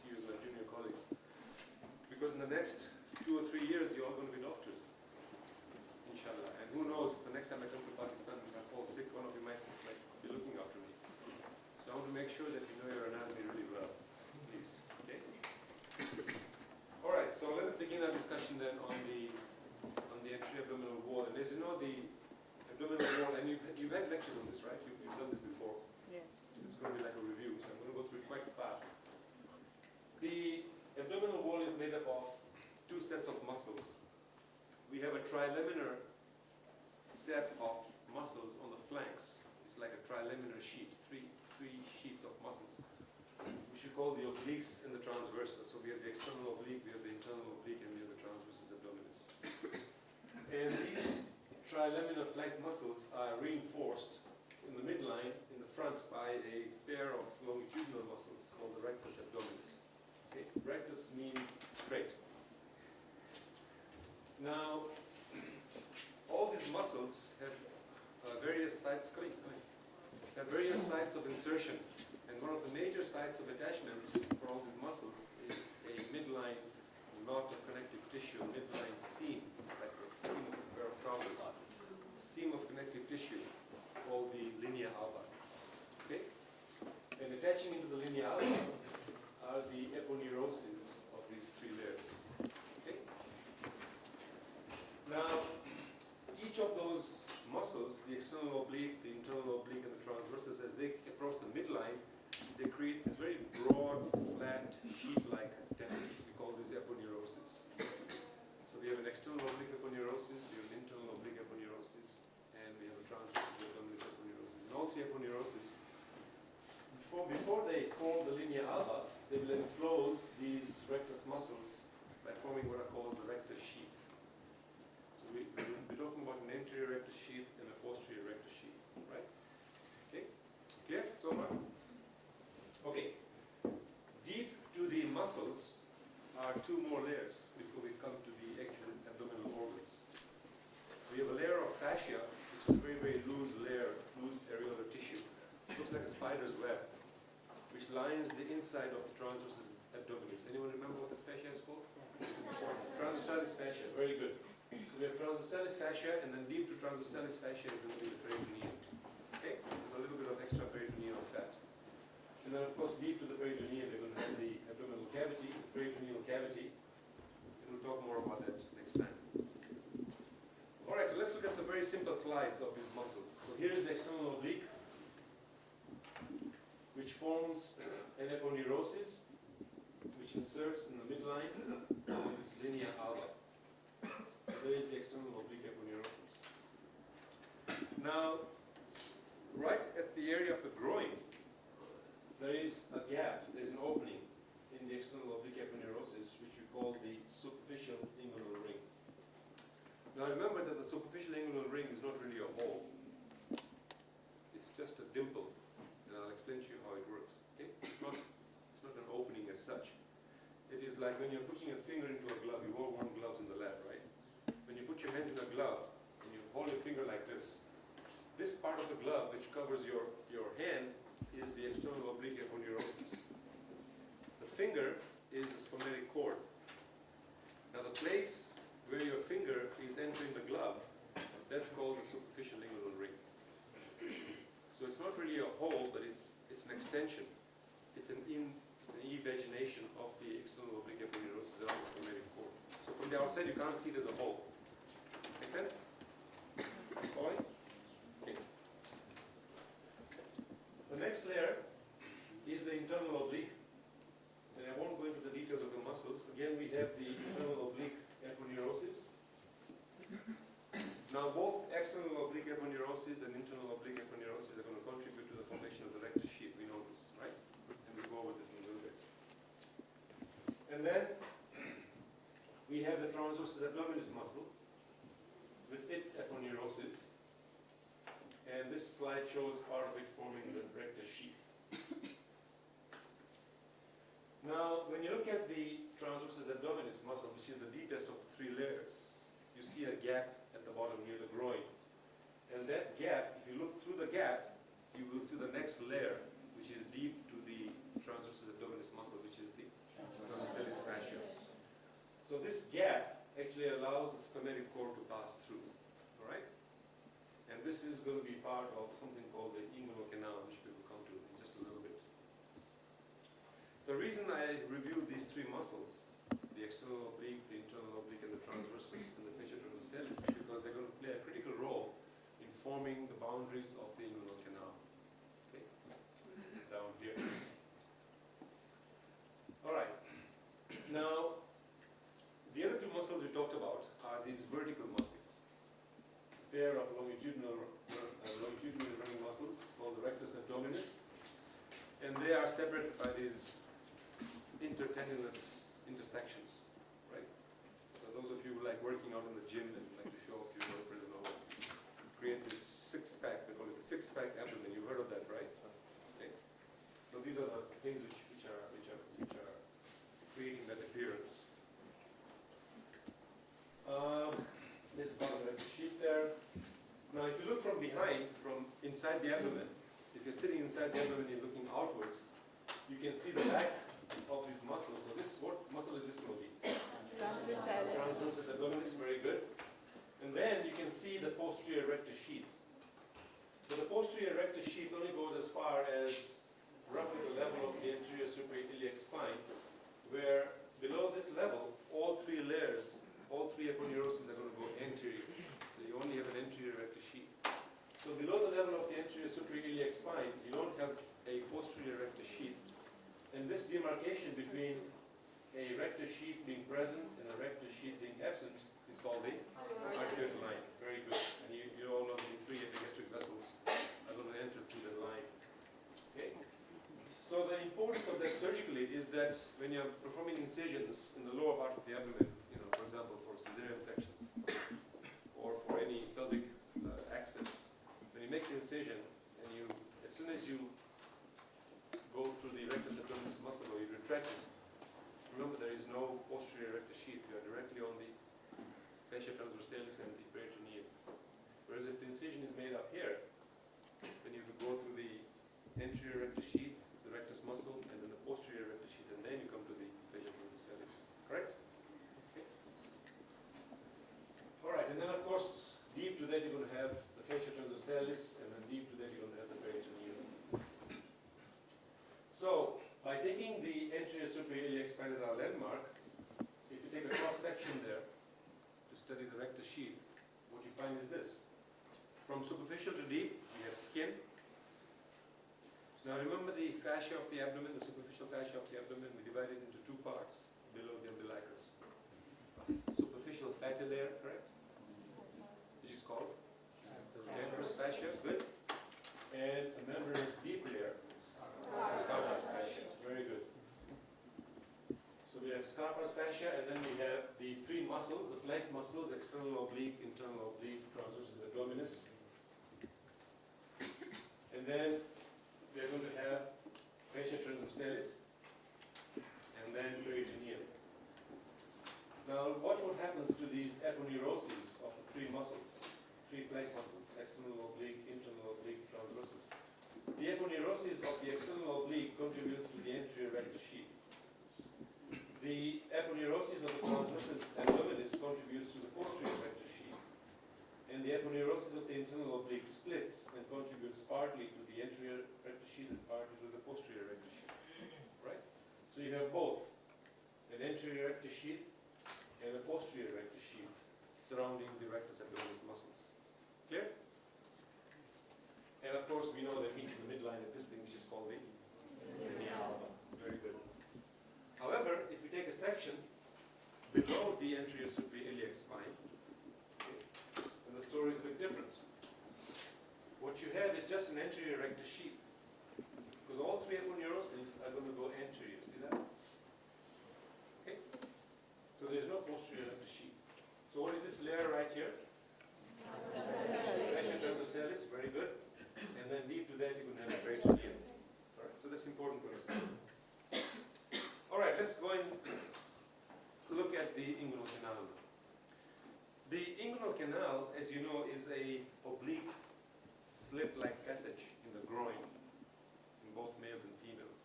see you as my junior colleagues. Because in the next 2 or 3 years, you're all going to be doctors, inshallah. And who knows, the next time I come to Pakistan, if I fall sick, one of you might be looking after me. So I want to make sure that you know your anatomy really well, please. Okay? All right, so let us begin our discussion then on the anterior abdominal wall. And as you know, the abdominal wall, and you've had lectures on this, right? You've done this before. Yes. This is going to be like a review, so I'm going to go through it quite fast. The abdominal wall is made up of 2 sets of muscles. We have a trilaminar set of muscles on the flanks. It's like a trilaminar sheet, three sheets of muscles, which we call the obliques and the transversa. So we have the external oblique, we have the internal oblique, and we have the transversus abdominis. And these trilaminar flank muscles are reinforced in the midline, in the front, by a pair of longitudinal muscles called the rectus abdominis. Okay? Rectus means straight. Now, all these muscles have various sites, have various sites of insertion, and one of the major sites of attachment for all these muscles is a midline knot of connective tissue, a midline seam, like a seam of a pair of trousers, a seam of connective tissue called the linea alba. Okay? And attaching into the linea alba are the aponeuroses of these 3 layers. Okay? Now, each of those muscles, the external oblique, the internal oblique, and the transversus, as they approach the midline, they create this very broad, flat, sheet-like deficits. We call these aponeuroses. So we have an external oblique aponeurosis, we have an internal oblique aponeurosis, and we have a transversus abdominis aponeurosis. And all 3 aponeuroses, before they form the linea alba, they will enclose these rectus muscles by forming what are called the rectus sheath. So we're talking about an anterior rectus sheath and a posterior rectus sheath, right? Okay, clear so far? Okay, deep to the muscles are 2 more layers before we come to the actual abdominal organs. We have a layer of fascia, which is a very, very loose layer, loose areolar tissue. It looks like a spider's web, which lines the inside of the transversus abdominis. Anyone remember what the fascia is called? Transversalis fascia, very good. So we have transversalis fascia, and then deep to transversalis fascia is going to be the peritoneum. Okay? There's a little bit of extra peritoneal fat. And then, of course, deep to the peritoneum, we're going to have the abdominal cavity, the peritoneal cavity. And we'll talk more about that next time. All right, so let's look at some very simple slides of these muscles. So here is the external oblique, which forms an aponeurosis, which inserts in the midline of this linea alba. So there is the external oblique aponeurosis. Now, right at the area of the groin, there is a gap, there is an opening in the external oblique aponeurosis, which we call the superficial inguinal ring. Now remember that the superficial inguinal ring is not really a hole. It's just a dimple, and I'll explain to you how it works. Okay? It's not an opening as such. It is like when you're putting a finger into a glove. You've all worn gloves in the lab, right? When you put your hands in a glove and you hold your finger like this part of the glove which covers your hand is the external oblique aponeurosis. The finger is the spermatic cord. Now the place where your finger is entering the glove, that's called the superficial inguinal ring. So it's not really a hole, but it's an extension. It's an evagination of the external oblique aponeurosis around the spermatic cord. So from the outside you can't see there's a hole. Make sense? Following? Okay. The next layer is the internal oblique. And I won't go into the details of the muscles. Again, we have the internal oblique aponeurosis. Now, both external oblique aponeurosis and internal oblique aponeurosis are going to contribute to the formation of the rectus sheath. We know this, right? And we'll go over this in a little bit. And then we have the transversus abdominis muscle with its aponeurosis. And this slide shows part of it forming the rectus sheath. Now, when you look at the transversus abdominis muscle, which is the deepest of the 3 layers, you see a gap at the bottom near the groin. And that gap, if you look through the gap, you will see the next layer, which is deep to the transversus abdominis muscle, which is the this is going to be part of something called the inguinal canal, which we will come to in just a little bit. The reason I reviewed these three muscles, the external oblique, the internal oblique, and the transversus, and the fascia transversalis, is because they're going to play a critical role in forming the boundaries of the inguinal canal. Okay? Down here. All right. Now, the other two muscles we talked about are these vertical muscles. A pair of longitudinal running muscles called the rectus abdominis, and they are separated by these intertendinous intersections, right? So those of you who like working out in the gym and like to show off your girlfriend and all that, create this six-pack. They call it the six-pack abdomen. You've heard of that, right? Okay. So these are the things which are creating that appearance. There's about the sheet there. Now, if you look from behind, from inside the abdomen, if you're sitting inside the abdomen and you're looking outwards, you can see the back of these muscles. So this, what muscle is this going to be? Transversalis. Transversus abdominis, very good. And then you can see the posterior rectus sheath. So the posterior rectus sheath only goes as far as roughly the level of the anterior suprailiac spine, where below this level, all three layers, all three aponeuroses are going to go anterior. So you only have an anterior rectus sheath. So below the level of the anterior suprailiac spine, you don't have a posterior rectus sheath. And this demarcation between a rectus sheath being present and a rectus sheath being absent is called the arterial line. Very good. And you all know the three epigastric vessels are going to enter through that line. Okay? So the importance of that surgically is that when you're performing incisions in the lower part of the abdomen, you know, for example, for cesarean sections or for any pelvic access, when you make the incision and you, as soon as you go through the rectus abdominis muscle or you retract it, remember there is no posterior rectus sheath. You are directly on the fascia transversalis and the peritoneum. Whereas if the incision is made up here, then you have to go through the anterior rectus sheath, the rectus muscle, and then the posterior rectus sheath, and then you come to the fascia transversalis. Correct? Okay. All right, and then of course, deep to that you're going to have the fascia transversalis, and then deep to that you're going to have the peritoneum. So, by taking the anterior suprailiac spine as our landmark, if you take a cross section there to study the rectus sheath, what you find is this. From superficial to deep, we have skin. Now remember the fascia of the abdomen, the superficial fascia of the abdomen, we divide it into two parts below the umbilicus. Superficial fatty layer, correct? Which is called membranous fascia, good. And a membranous deep layer, scarpa's fascia, very good. So we have scarpa's fascia, and then we have the three muscles, the flank muscles, external oblique, internal oblique, transversus abdominis. And then we are going to have fascia transversalis, and then peritoneum. Now watch what happens to these aponeuroses of the three muscles, three flank muscles, external oblique, internal oblique, transversus. The aponeuroses of the external oblique contributes to the anterior rectus sheath. The aponeuroses of the transversus abdominis contributes to the posterior rectus sheath. And the aponeuroses of the internal oblique splits and contributes partly to the anterior rectus sheath and partly to the posterior rectus sheath. Right? So you have both an anterior rectus sheath and a posterior rectus sheath surrounding the rectus abdominis muscles. Clear? And of course, we know they meet in the midline of this thing, which is called the linea alba. Very good. However, if you take a section below the anterior suprailiac spine, okay, then the story is a bit different. What you have is just an anterior rectus sheath, because all three aponeuroses are going to go anterior. See that? Okay. So there is no posterior rectus sheath. So what is this layer right here? Fascia transversalis. Very good. And then deep to that, you're going to have a peritoneum. All right. So that's important to understand. All right. Let's go and look at the inguinal canal. The inguinal canal, as you know, is a oblique slit-like passage in the groin in both males and females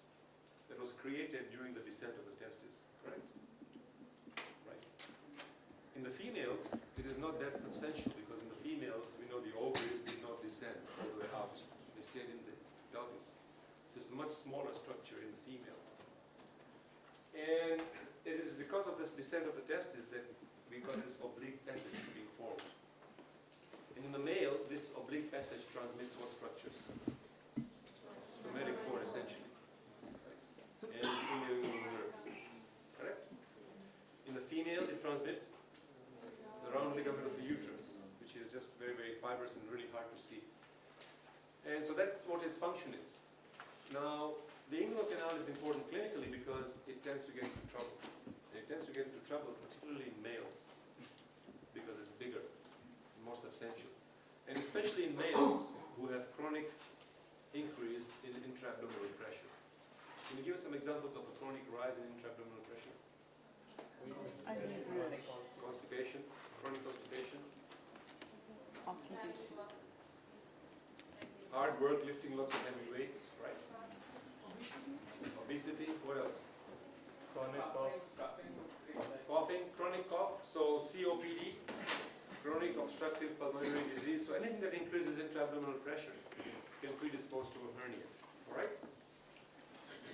that was created during the descent of the testes. Correct? Right. In the females, it is not that substantial because in the females, we know the ovaries, we know the descent of the testes that we got this oblique passage being formed. And in the male, this oblique passage transmits what structures? Spermatic cord, essentially. And inguinal nerve. Correct? In the female, it transmits the round ligament of the uterus, which is just very, very fibrous and really hard to see. And so that's what its function is. Now, the inguinal canal is important clinically because it tends to get into trouble. It tends to get into trouble, particularly in males, because it's bigger, more substantial. And especially in males who have chronic increase in intra-abdominal pressure. Can you give us some examples of a chronic rise in intra-abdominal pressure? Constipation, chronic constipation. Hard work, lifting lots of heavy weights, right? Obesity, what else? Chronic cough. Coughing, chronic cough, so COPD, chronic obstructive pulmonary disease, so anything that increases intra-abdominal pressure can predispose to a hernia, all right?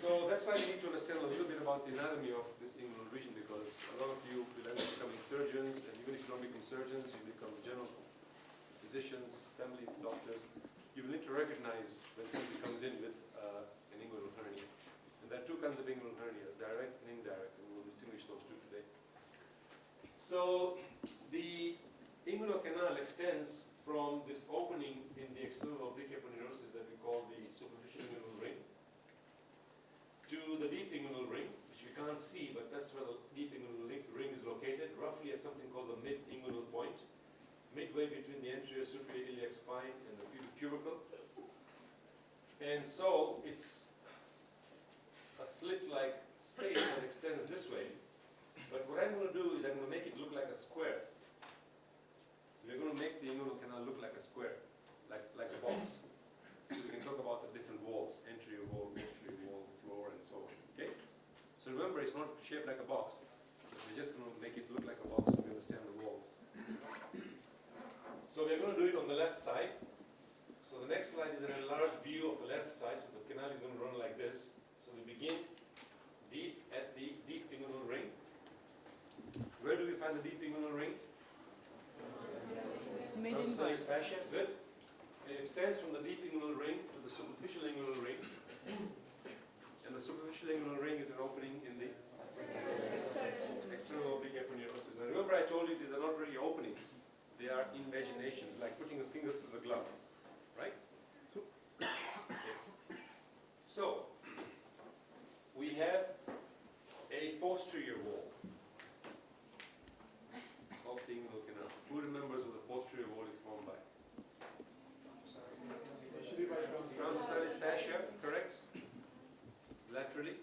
So that's why we need to understand a little bit about the anatomy of this inguinal region, because a lot of you will end up becoming surgeons, and even if you don't become surgeons, you become general physicians, family doctors. You will need to recognize when somebody comes in with an inguinal hernia. And there are two kinds of inguinal hernias, direct and indirect, and we'll distinguish those two today. So the inguinal canal extends from this opening in the external oblique aponeurosis that we call the superficial inguinal ring to the deep inguinal ring, which we can't see, but that's where the deep inguinal ring is located, roughly at something called the mid-inguinal point, midway between the anterior superior iliac spine and the pubic tubercle. And so it's a slit-like space that extends this way. But what I'm going to do is I'm going to make it look like a square. So we're going to make the inguinal canal look like a square, like a box. So we can talk about the different walls, anterior wall, posterior wall, floor, and so on. Okay? So remember, it's not shaped like a box. We're just going to make it look like a box so we understand the walls. So we're going to do it on the left side. So the next slide is an enlarged view of the left side. So the canal is going to run like this. So we begin deep at the deep inguinal ring. Where do we find the deep inguinal ring? Transversalis fascia. Good. It extends from the deep inguinal ring to the superficial inguinal ring. And the superficial inguinal ring is an opening in the external oblique aponeurosis. Now remember, I told you these are not really openings. They are invaginations, like putting a finger through the glove, right? Okay. So, we have a posterior wall of the inguinal canal. Who remembers what the posterior wall is formed by? Transversalis fascia, correct? Laterally,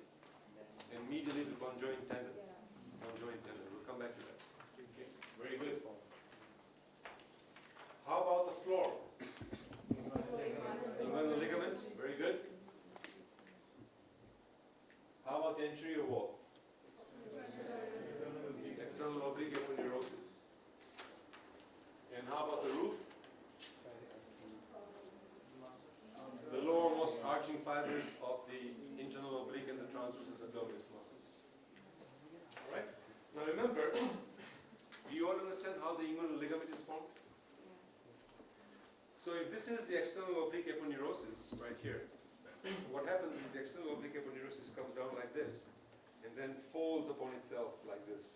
and medially the conjoint tendon. Conjoint tendon. We'll come back to that. Okay. Very good. How about the floor? Inguinal ligament, very good. How about the anterior wall? External oblique aponeurosis. And how about the roof? The lowermost arching fibers of the internal oblique and the transversus abdominis muscles. Alright? Now remember, do you all understand how the inguinal ligament is formed? So if this is the external oblique aponeurosis right here, what happens is the external oblique aponeurosis comes down like this and then folds upon itself like this.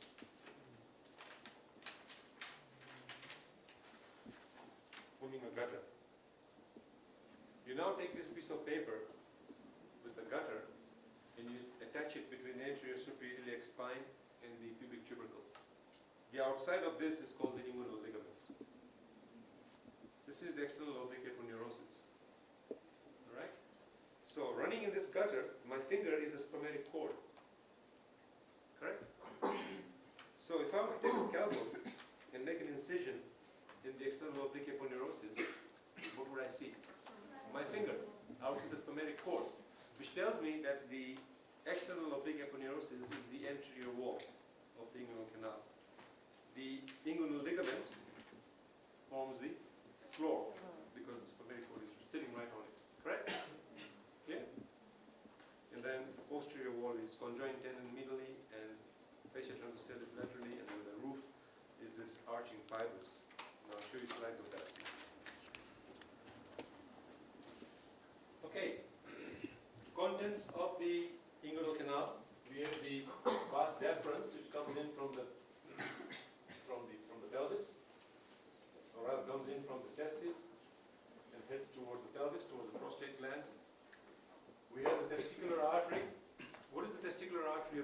Forming a gutter. You now take this piece of paper with the gutter and you attach it between the anterior superior iliac spine and the pubic tubercle. The outside of this is called the inguinal ligament. This is the external oblique aponeurosis. Alright? So running in this gutter, my finger is a spermatic cord. Correct? So if I were to take a scalpel and make an incision in the external oblique aponeurosis, what would I see? My finger outside the spermatic cord, which tells me that the external oblique aponeurosis is the anterior wall of the inguinal canal. The inguinal ligament forms the floor because the spermatic cord is sitting right on it. Correct? Okay? And then the posterior wall is conjoint tendon medially and fascia transversalis laterally.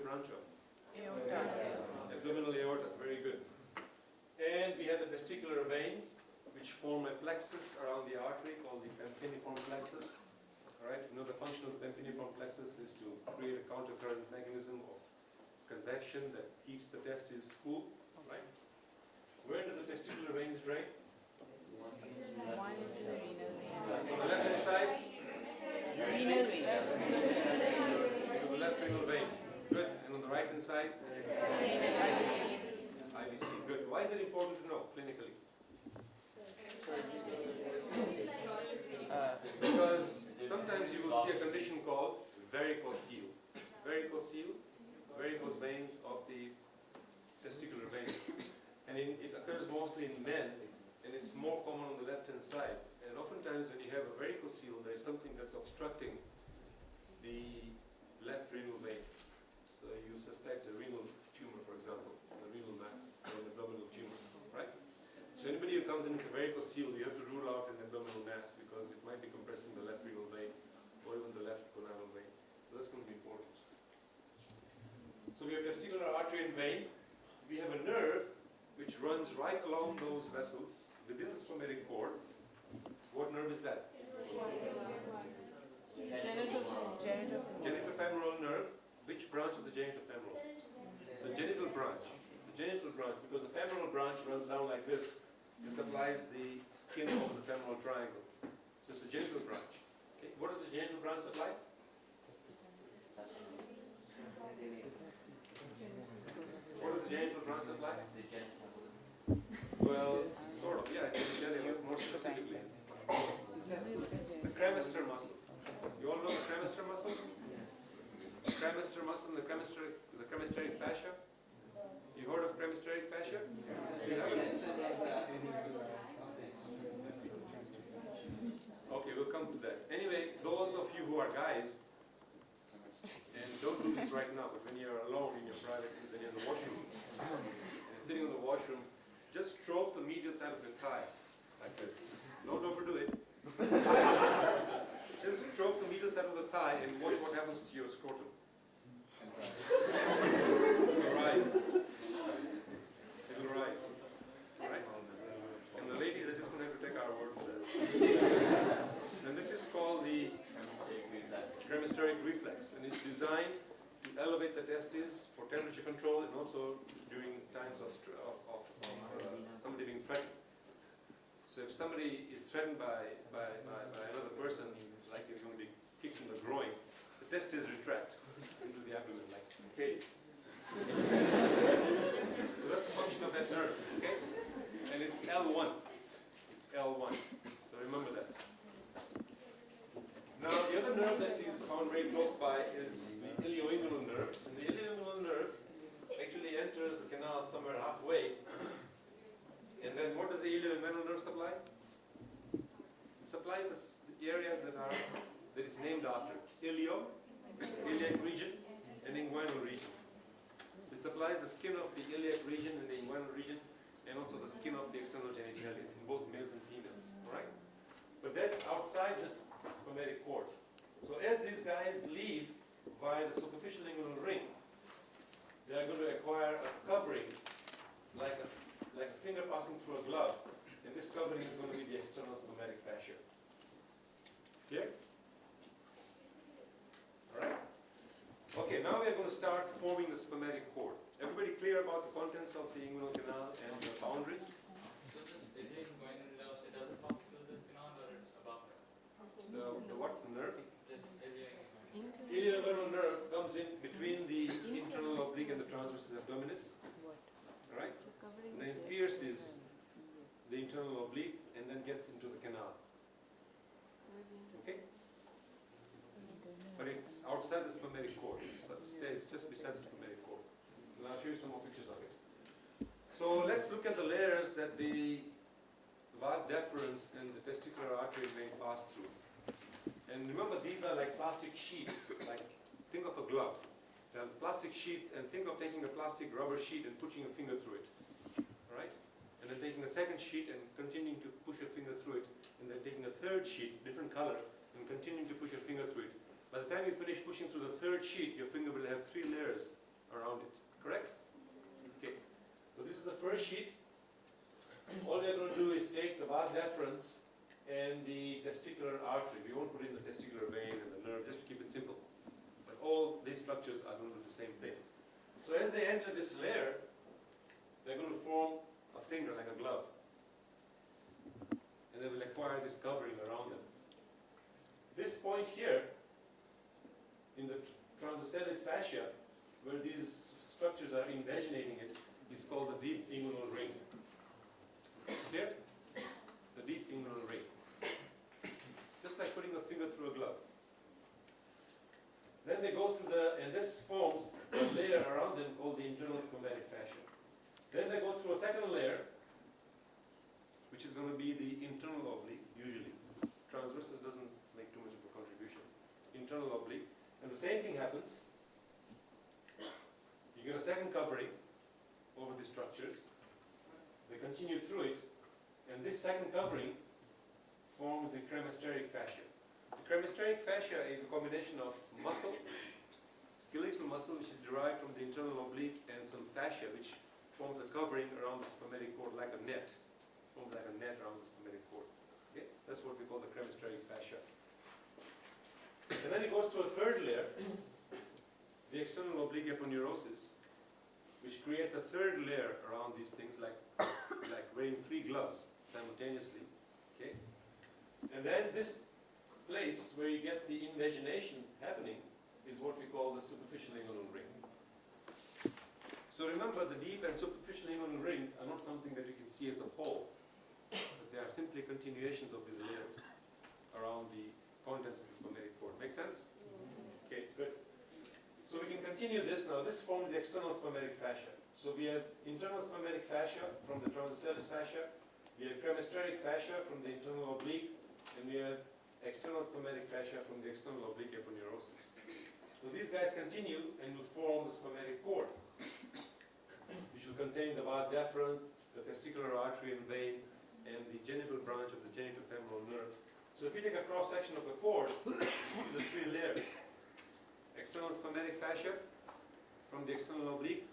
branch of? Aorta. Abdominal aorta, very good. And we have the testicular veins, which form a plexus around the artery called the pampiniform plexus. All right, you know the function of the pampiniform plexus is to create a countercurrent mechanism of convection that keeps the testes cool. Right? Where do the testicular veins drain? One into the renal vein. On the left hand side, Renal vein. to the left renal vein. Good. And on the right hand side, IVC. Good. Why is it important to know clinically? Because sometimes you will see a condition called varicocele. Varicocele, varicose veins of the testicular veins. And it occurs mostly in men, and it's more common on the left-hand side. And oftentimes when you have a varicocele, there is something that's obstructing the left renal vein. So you suspect a renal tumor, for example, a renal mass, or an abdominal tumor, right? So anybody who comes in with a varicocele, you have to rule out an abdominal mass because it might be compressing the left renal vein or even the left gonadal vein. So that's going to be important. So we have testicular artery and vein. We have a nerve which runs right along those vessels within the spermatic cord. What nerve is that? Genitofemoral nerve. Which branch of the genitofemoral? The genital branch. The genital branch, because the femoral branch runs down like this and supplies the skin of the femoral triangle. So it's the genital branch. Okay. What does the genital branch supply? What does the genital branch supply? Well, sort of, yeah, I can tell you a little more specifically. The cremaster muscle. You all know the cremaster muscle? The cremaster muscle and the cremasteric fascia? You heard of cremasteric fascia? You haven't? Okay, we'll come to that. Anyway, those of you who are guys, and don't do this right now, but when you're alone in your private, when you're in the washroom, and you're sitting in the washroom, just stroke the medial side of your thigh, like this. Don't overdo it. Just stroke the medial side of the thigh and watch what happens to your scrotum. It'll rise. It'll rise. Right? And the ladies are just going to have to take our word for that. And this is called the cremasteric reflex, and it's designed to elevate the testes for temperature control and also during times of somebody being threatened. So if somebody is threatened by another person, like he's going to be kicked in the groin, the testes retract into the abdomen, like, okay. So that's the function of that nerve, okay? And it's L1. It's L1. So remember that. Now, the other nerve that is found very close by is the ilioinguinal nerve. And the ilioinguinal nerve actually enters the canal somewhere halfway. And then what does the ilioinguinal nerve supply? It supplies the areas that is named after iliac region, and inguinal region. It supplies the skin of the iliac region and the inguinal region, and also the skin of the external genitalia in both males and females. All right? But that's outside this spermatic cord. So as these guys leave via the superficial inguinal ring, they are going to acquire a covering like a finger passing through a glove, and this covering is going to be the external spermatic fascia. Clear? All right. Okay, now we are going to start forming the spermatic cord. Everybody clear about the contents of the inguinal canal and the boundaries? So this inguinal nerve, it doesn't pass through the canal, or it's above it? The what? The nerve? This Ilioinguinal nerve comes in between the internal oblique and the transversus abdominis. Right? And then it pierces the internal oblique and then gets into the canal. Okay? But it's outside the spermatic cord. It stays just beside the spermatic cord. And I'll show you some more pictures of it. So let's look at the layers that the vas deferens and the testicular artery vein pass through. And remember, these are like plastic sheets. Like, think of a glove. They are plastic sheets, and think of taking a plastic rubber sheet and pushing a finger through it. All right? And then taking a second sheet and continuing to push your finger through it. And then taking a third sheet, different color, and continuing to push your finger through it. By the time you finish pushing through the third sheet, your finger will have 3 layers around it, correct? Okay, so this is the first sheet. All we are going to do is take the vas deferens and the testicular artery. We won't put in the testicular vein and the nerve, just to keep it simple. But all these structures are going to do the same thing. So as they enter this layer, they're going to form a finger like a glove. And they will acquire this covering around them. This point here, in the transversalis fascia, where these structures are invaginating it, is called the deep inguinal ring. Clear? The deep inguinal ring. Just like putting a finger through a glove. Then they go through and this forms a layer around them called the internal squamatic fascia. Then they go through a second layer, which is going to be the internal oblique, usually. Transversus doesn't make too much of a contribution. Internal oblique. And the same thing happens. You get a second covering over the structures. They continue through it, and this second covering forms the cremasteric fascia. The cremasteric fascia is a combination of muscle, skeletal muscle, which is derived from the internal oblique, and some fascia, which forms a covering around the spermatic cord like a net. Forms like a net around the spermatic cord. Okay? That's what we call the cremasteric fascia. And then it goes to a third layer, the external oblique aponeurosis, which creates a third layer around these things, like wearing 3 gloves simultaneously. Okay? And then this place where you get the invagination happening is what we call the superficial inguinal ring. So remember, the deep and superficial inguinal rings are not something that you can see as a whole, but they are simply continuations of these layers around the contents of the spermatic cord. Make sense? Okay, good. So we can continue this now. This forms the external spermatic fascia. So we have internal spermatic fascia from the transversalis fascia, we have cremasteric fascia from the internal oblique, and we have external spermatic fascia from the external oblique aponeurosis. So these guys continue and will form the spermatic cord, which will contain the vas deferens, the testicular artery and vein, and the genital branch of the genitofemoral nerve. So if you take a cross-section of the cord, you see the 3 layers. External spermatic fascia from the external oblique,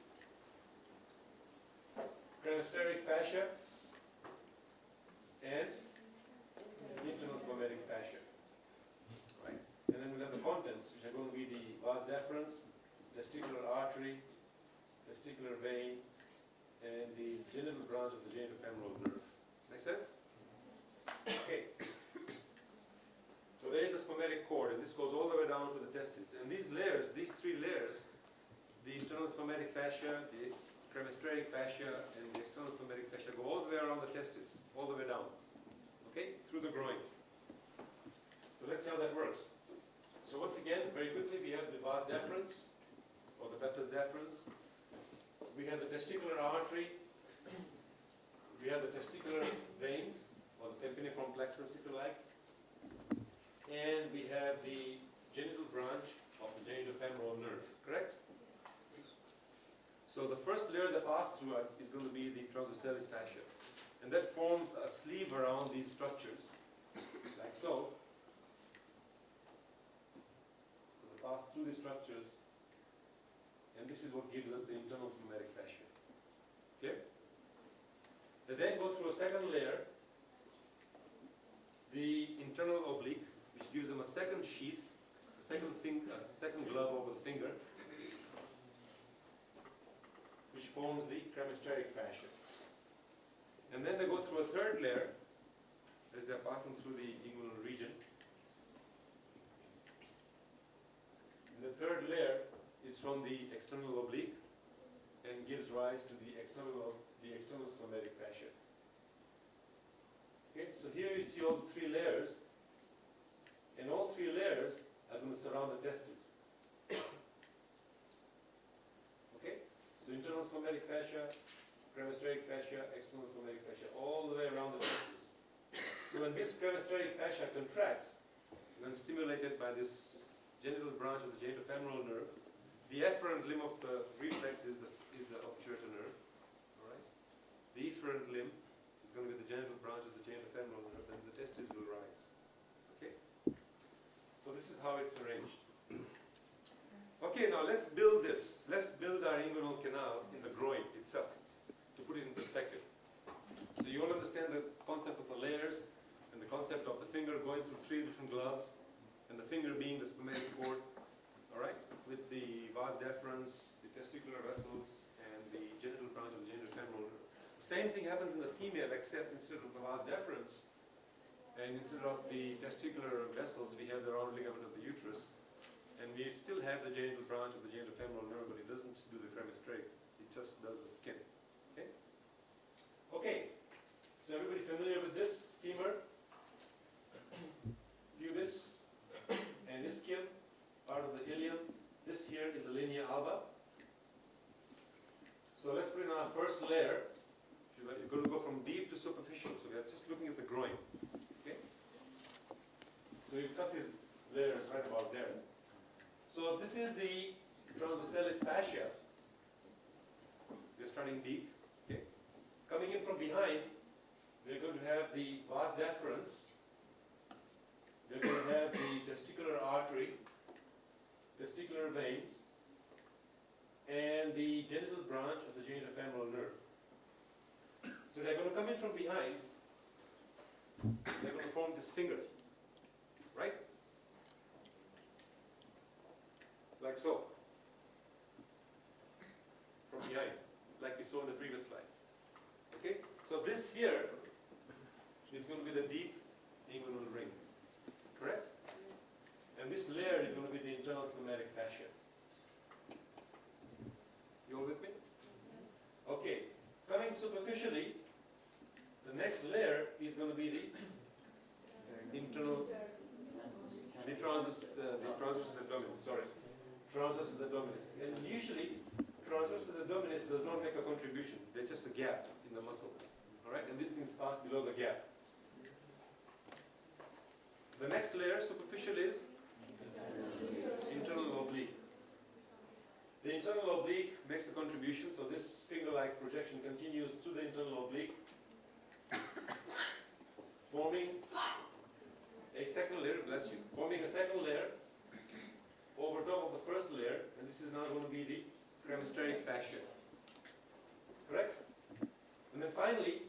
cremasteric fascia, and internal spermatic fascia. Right? And then we'll have the contents, which are going to be the vas deferens, testicular artery, testicular vein, and the genital branch of the genitofemoral nerve. Make sense? Okay. So there is a spermatic cord, and this goes all the way down to the testes. And these layers, these 3 layers, the internal spermatic fascia, the cremasteric fascia, and the external spermatic fascia, go all the way around the testes, all the way down. Okay? Through the groin. So let's see how that works. So once again, very quickly, we have the vas deferens, or the peptus deferens. We have the testicular artery. We have the testicular veins, or the tympaniform plexus, if you like. And we have the genital branch of the genitofemoral nerve, correct? So the first layer that passes through it is going to be the transversalis fascia. And that forms a sleeve around these structures, like so. So they pass through these structures, and this is what gives us the internal spermatic fascia. Okay? They then go through a second layer, the internal oblique, which gives them a second sheath, a second glove over the finger, which forms the cremasteric fascia. And then they go through a third layer as they're passing through the inguinal region. And the third layer is from the external oblique and gives rise to the external spermatic fascia. Okay, so here you see all the 3 layers, and all 3 layers are going to surround the testes. Okay, so internal spermatic fascia, cremasteric fascia, external spermatic fascia, all the way around the testes. So when this cremasteric fascia contracts, when stimulated by this genital branch of the genitofemoral nerve, the efferent limb of the reflex is the obturator nerve. All right? The efferent limb is going to be the genital branch of the genitofemoral nerve, and the testes will rise. Okay? So this is how it's arranged. Okay, now let's build this. Let's build our canal in the groin itself, to put it in perspective. So you all understand the concept of the layers and the concept of the finger going through 3 different gloves, and the finger being the spermatic cord, all right, with the vas deferens, the testicular vessels, and the genital branch of the genitofemoral nerve. The same thing happens in the female, except instead of the vas deferens and instead of the testicular vessels, we have the round ligament of the uterus, and we still have the genital branch of the genitofemoral nerve, but it doesn't do the cremastrate. It just does the skin. Okay. Okay. So everybody familiar with this? Femur, pubis, and ischium, part of the ilium. This here is the linea alba. So let's put in our first layer. You're going to go from deep to superficial. So we are just looking at the groin. Okay. So you cut these layers right about there. So this is the transversalis fascia. We're starting deep. Okay. Coming in from behind, we're going to have the vas deferens. We're going to have the testicular artery, testicular veins, and the genital branch of the genitofemoral nerve. So they're going to come in from behind. They're going to form this finger, right? Like so. From behind, like we saw in the previous slide. Okay? So this here is going to be the deep inguinal ring. Correct? And this layer is going to be the internal spermatic fascia. You all with me? Okay. Coming superficially, the next layer is going to be the internal, the transversus abdominis, sorry. Transversus abdominis. And usually, transversus abdominis does not make a contribution. There's just a gap in the muscle. Alright? And this thing pass below the gap. The next layer, superficial, is internal oblique. The internal oblique makes a contribution, so this finger-like projection continues through the internal oblique, forming a second layer, bless you, forming a second layer over top of the first layer, and this is now going to be the cremasteric fascia. Correct? And then finally,